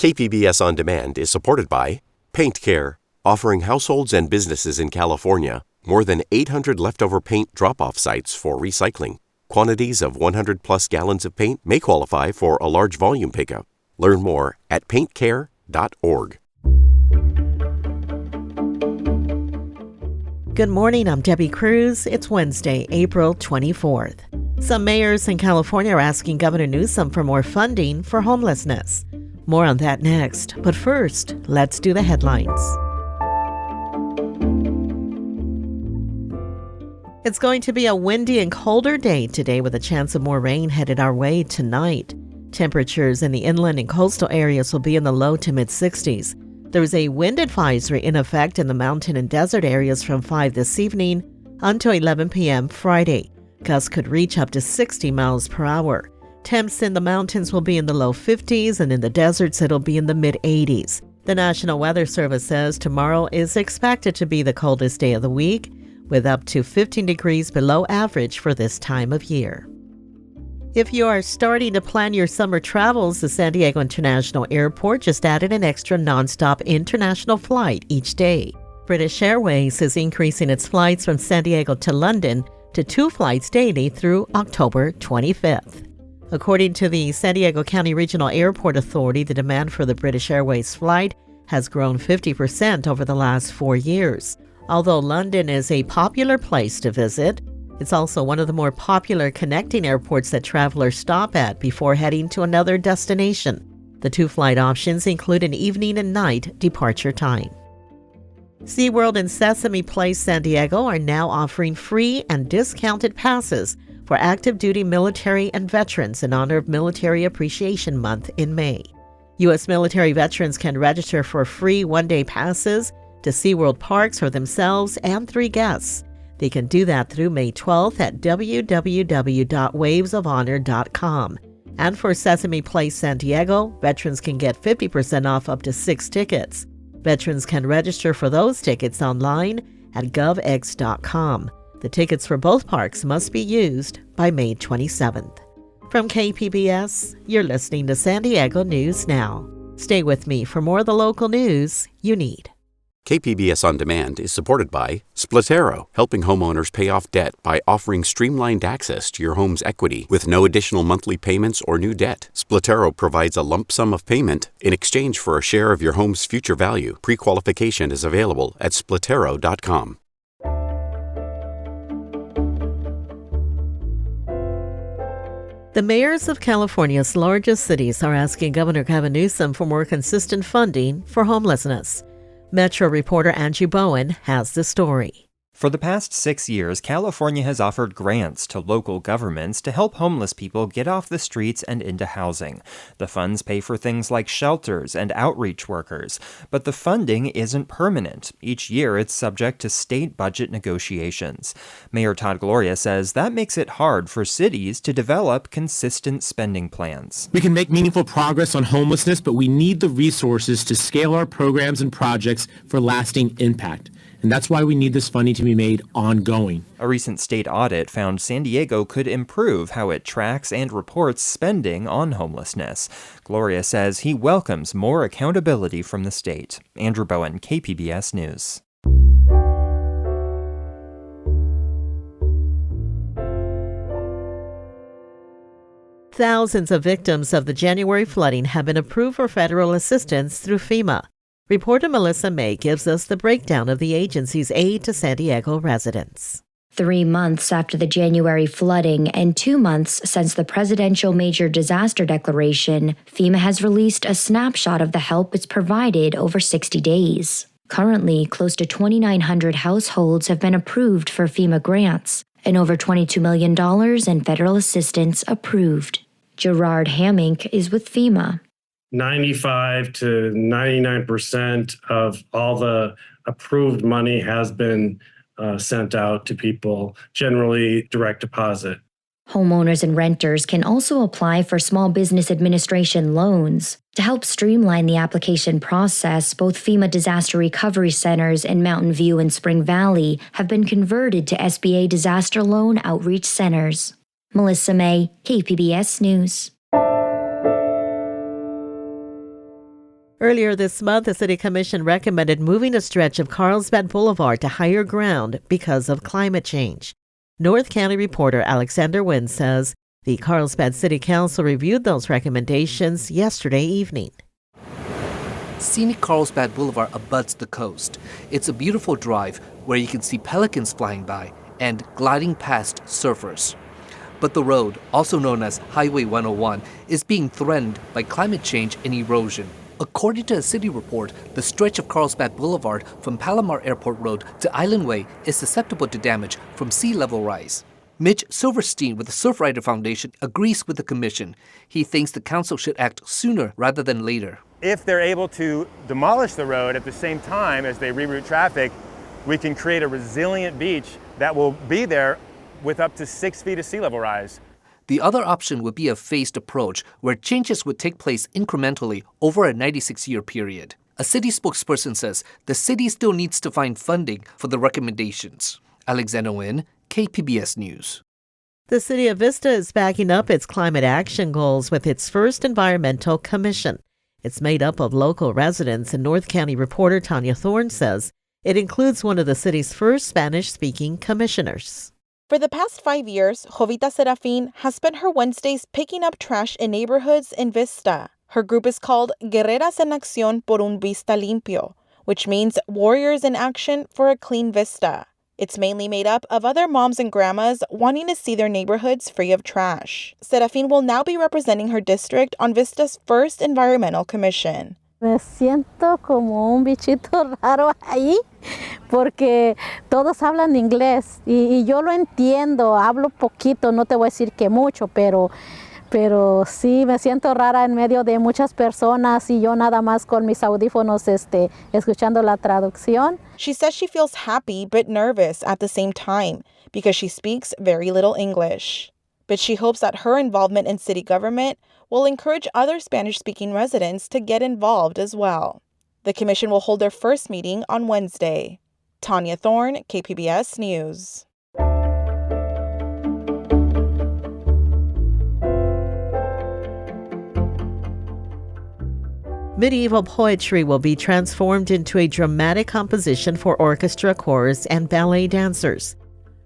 KPBS On Demand is supported by Paint Care, offering households and businesses in California more than 800 leftover paint drop-off sites for recycling. Quantities of 100-plus gallons of paint may qualify for a large volume pickup. Learn more at paintcare.org. Good morning, I'm Debbie Cruz. It's Wednesday, April 24th. Some mayors in California are asking Governor Newsom for more funding for homelessness. More on that next, but first, let's do the headlines. It's going to be a windy and colder day today with a chance of more rain headed our way tonight. Temperatures in the inland and coastal areas will be in the low to mid-60s. There is a wind advisory in effect in the mountain and desert areas from 5 this evening until 11 p.m. Friday. Gusts could reach up to 60 miles per hour. Temps in the mountains will be in the low 50s, and in the deserts it'll be in the mid-80s. The National Weather Service says tomorrow is expected to be the coldest day of the week, with up to 15 degrees below average for this time of year. If you are starting to plan your summer travels, the San Diego International Airport just added an extra nonstop international flight each day. British Airways is increasing its flights from San Diego to London to 2 flights daily through October 25th. According to the San Diego County Regional Airport Authority, the demand for the British Airways flight has grown 50% over the last 4 years. Although London is a popular place to visit, it's also one of the more popular connecting airports that travelers stop at before heading to another destination. The 2 flight options include an evening and night departure time. SeaWorld and Sesame Place San Diego are now offering free and discounted passes for active duty military and veterans in honor of Military Appreciation Month in May. U.S. military veterans can register for free one-day passes to SeaWorld parks for themselves and 3 guests. They can do that through May 12th at www.wavesofhonor.com. And for Sesame Place San Diego, veterans can get 50% off up to 6 tickets. Veterans can register for those tickets online at govx.com. The tickets for both parks must be used by May 27th. From KPBS, you're listening to San Diego News Now. Stay with me for more of the local news you need. KPBS On Demand is supported by Splatero, helping homeowners pay off debt by offering streamlined access to your home's equity with no additional monthly payments or new debt. Splatero provides a lump sum of payment in exchange for a share of your home's future value. Pre-qualification is available at splatero.com. The mayors of California's largest cities are asking Governor Gavin Newsom for more consistent funding for homelessness. Metro reporter Angie Bowen has the story. For the past 6 years, California has offered grants to local governments to help homeless people get off the streets and into housing. The funds pay for things like shelters and outreach workers, but the funding isn't permanent. Each year, it's subject to state budget negotiations. Mayor Todd Gloria says that makes it hard for cities to develop consistent spending plans. We can make meaningful progress on homelessness, but we need the resources to scale our programs and projects for lasting impact. And that's why we need this funding to be made ongoing. A recent state audit found San Diego could improve how it tracks and reports spending on homelessness. Gloria says he welcomes more accountability from the state. Andrew Bowen, KPBS News. Thousands of victims of the January flooding have been approved for federal assistance through FEMA. Reporter Melissa May gives us the breakdown of the agency's aid to San Diego residents. 3 months after the January flooding and 2 months since the presidential major disaster declaration, FEMA has released a snapshot of the help it's provided over 60 days. Currently, close to 2,900 households have been approved for FEMA grants, and over $22 million in federal assistance approved. Gerard Hammink is with FEMA. 95 to 99% of all the approved money has been sent out to people, generally direct deposit. Homeowners and renters can also apply for Small Business Administration loans. To help streamline the application process, both FEMA disaster recovery centers in Mountain View and Spring Valley have been converted to SBA disaster loan outreach centers. Melissa May, KPBS News. Earlier this month, the City Commission recommended moving a stretch of Carlsbad Boulevard to higher ground because of climate change. North County reporter Alexander Wynn says the Carlsbad City Council reviewed those recommendations yesterday evening. Scenic Carlsbad Boulevard abuts the coast. It's a beautiful drive where you can see pelicans flying by and gliding past surfers. But the road, also known as Highway 101, is being threatened by climate change and erosion. According to a city report, the stretch of Carlsbad Boulevard from Palomar Airport Road to Island Way is susceptible to damage from sea level rise. Mitch Silverstein with the Surfrider Foundation agrees with the commission. He thinks the council should act sooner rather than later. If they're able to demolish the road at the same time as they reroute traffic, we can create a resilient beach that will be there with up to 6 feet of sea level rise. The other option would be a phased approach where changes would take place incrementally over a 96-year period. A city spokesperson says the city still needs to find funding for the recommendations. Alexander Nguyen, KPBS News. The city of Vista is backing up its climate action goals with its first environmental commission. It's made up of local residents, and North County reporter Tanya Thorne says it includes one of the city's first Spanish-speaking commissioners. For the past 5 years, Jovita Serafin has spent her Wednesdays picking up trash in neighborhoods in Vista. Her group is called Guerreras en Acción por un Vista Limpio, which means warriors in action for a clean Vista. It's mainly made up of other moms and grandmas wanting to see their neighborhoods free of trash. Serafin will now be representing her district on Vista's first environmental commission. Me siento como un bichito raro ahí porque todos hablan inglés y yo lo entiendo, hablo poquito, no te voy a decir que mucho, pero sí me siento rara en medio de muchas personas y yo nada más con mis audífonos escuchando la traducción. She says she feels happy but nervous at the same time because she speaks very little English. But she hopes that her involvement in city government will encourage other Spanish-speaking residents to get involved as well. The commission will hold their first meeting on Wednesday. Tanya Thorne, KPBS News. Medieval poetry will be transformed into a dramatic composition for orchestra, chorus, and ballet dancers.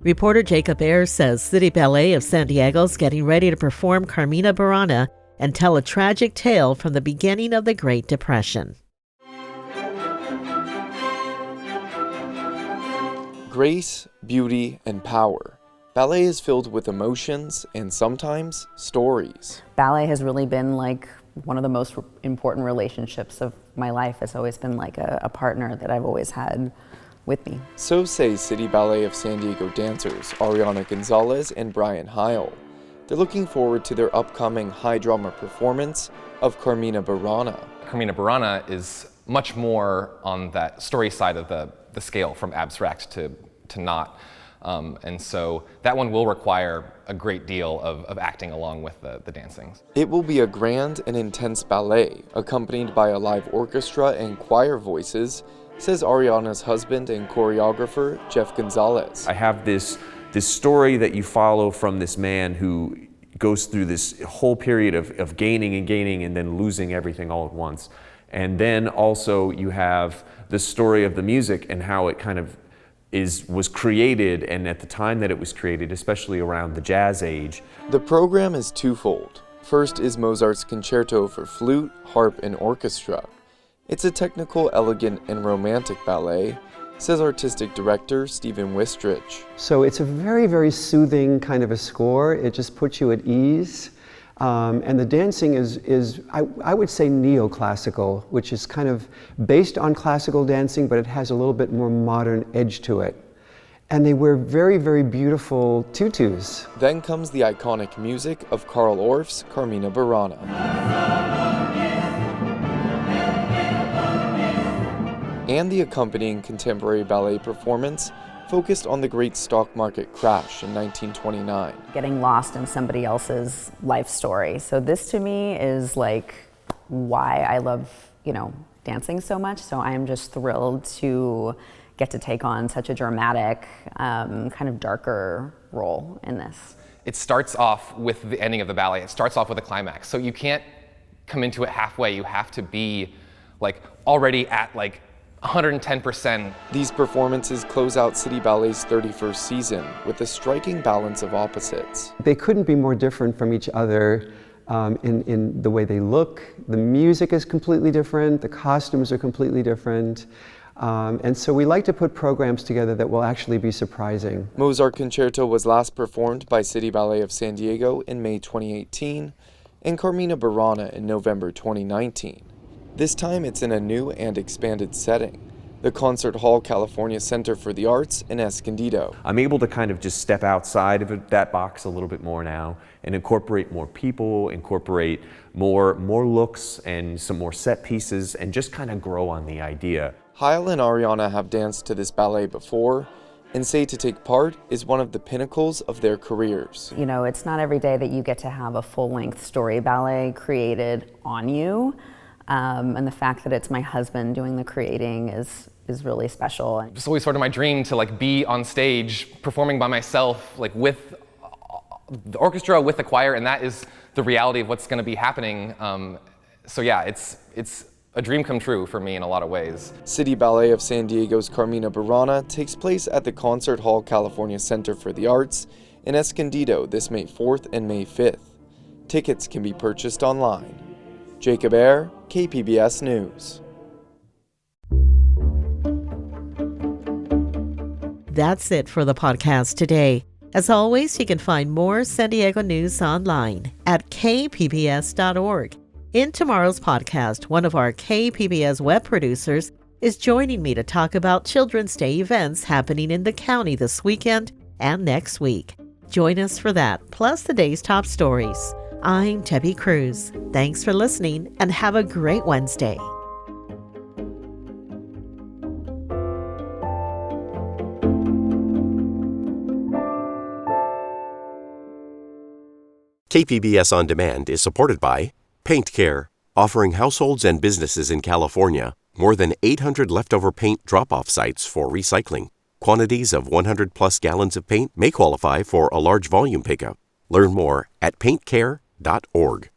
Reporter Jacob Ayers says City Ballet of San Diego is getting ready to perform Carmina Burana and tell a tragic tale from the beginning of the Great Depression. Grace, beauty, and power. Ballet is filled with emotions and sometimes stories. Ballet has really been like one of the most important relationships of my life. It's always been like a partner that I've always had with me. So say City Ballet of San Diego dancers Ariana Gonzalez and Brian Heil. They're looking forward to their upcoming high drama performance of Carmina Burana. Carmina Burana is much more on that story side of the scale, from abstract to not. And so that one will require a great deal of acting along with the dancing. It will be a grand and intense ballet, accompanied by a live orchestra and choir voices, says Ariana's husband and choreographer, Jeff Gonzalez. I have this story that you follow from this man who goes through this whole period of gaining and then losing everything all at once. And then also you have the story of the music and how it kind of was created, and at the time that it was created, especially around the jazz age. The program is twofold. First is Mozart's Concerto for flute, harp, and orchestra. It's a technical, elegant, and romantic ballet, says artistic director Stephen Wistrich. So it's a very, very soothing kind of a score. It just puts you at ease. And the dancing is I would say neoclassical, which is kind of based on classical dancing, but it has a little bit more modern edge to it. And they wear very, very beautiful tutus. Then comes the iconic music of Carl Orff's Carmina Burana. And the accompanying contemporary ballet performance focused on the great stock market crash in 1929. Getting lost in somebody else's life story. So this to me is like why I love, dancing so much. So I'm just thrilled to get to take on such a dramatic, kind of darker role in this. It starts off with the ending of the ballet. It starts off with a climax. So you can't come into it halfway. You have to be like already at like 110%. These performances close out City Ballet's 31st season with a striking balance of opposites. They couldn't be more different from each other in the way they look. The music is completely different, the costumes are completely different. And so we like to put programs together that will actually be surprising. Mozart Concerto was last performed by City Ballet of San Diego in May 2018 and Carmina Burana in November 2019. This time it's in a new and expanded setting, the Concert Hall California Center for the Arts in Escondido. I'm able to kind of just step outside of that box a little bit more now and incorporate more people, incorporate more looks and some more set pieces, and just kind of grow on the idea. Hyle and Ariana have danced to this ballet before and say to take part is one of the pinnacles of their careers. You know, it's not every day that you get to have a full-length story ballet created on you. And the fact that it's my husband doing the creating is really special. It's always sort of my dream to like be on stage performing by myself, like with the orchestra, with the choir, and that is the reality of what's going to be happening. So yeah, it's a dream come true for me in a lot of ways. City Ballet of San Diego's Carmina Burana takes place at the Concert Hall California Center for the Arts in Escondido this May 4th and May 5th. Tickets can be purchased online. Jacob Ayer, KPBS News. That's it for the podcast today. As always, you can find more San Diego news online at kpbs.org. In tomorrow's podcast, one of our KPBS web producers is joining me to talk about Children's Day events happening in the county this weekend and next week. Join us for that, plus the day's top stories. I'm Debbie Cruz. Thanks for listening and have a great Wednesday. KPBS On Demand is supported by Paint Care, offering households and businesses in California more than 800 leftover paint drop-off sites for recycling. Quantities of 100-plus gallons of paint may qualify for a large volume pickup. Learn more at paintcare.org.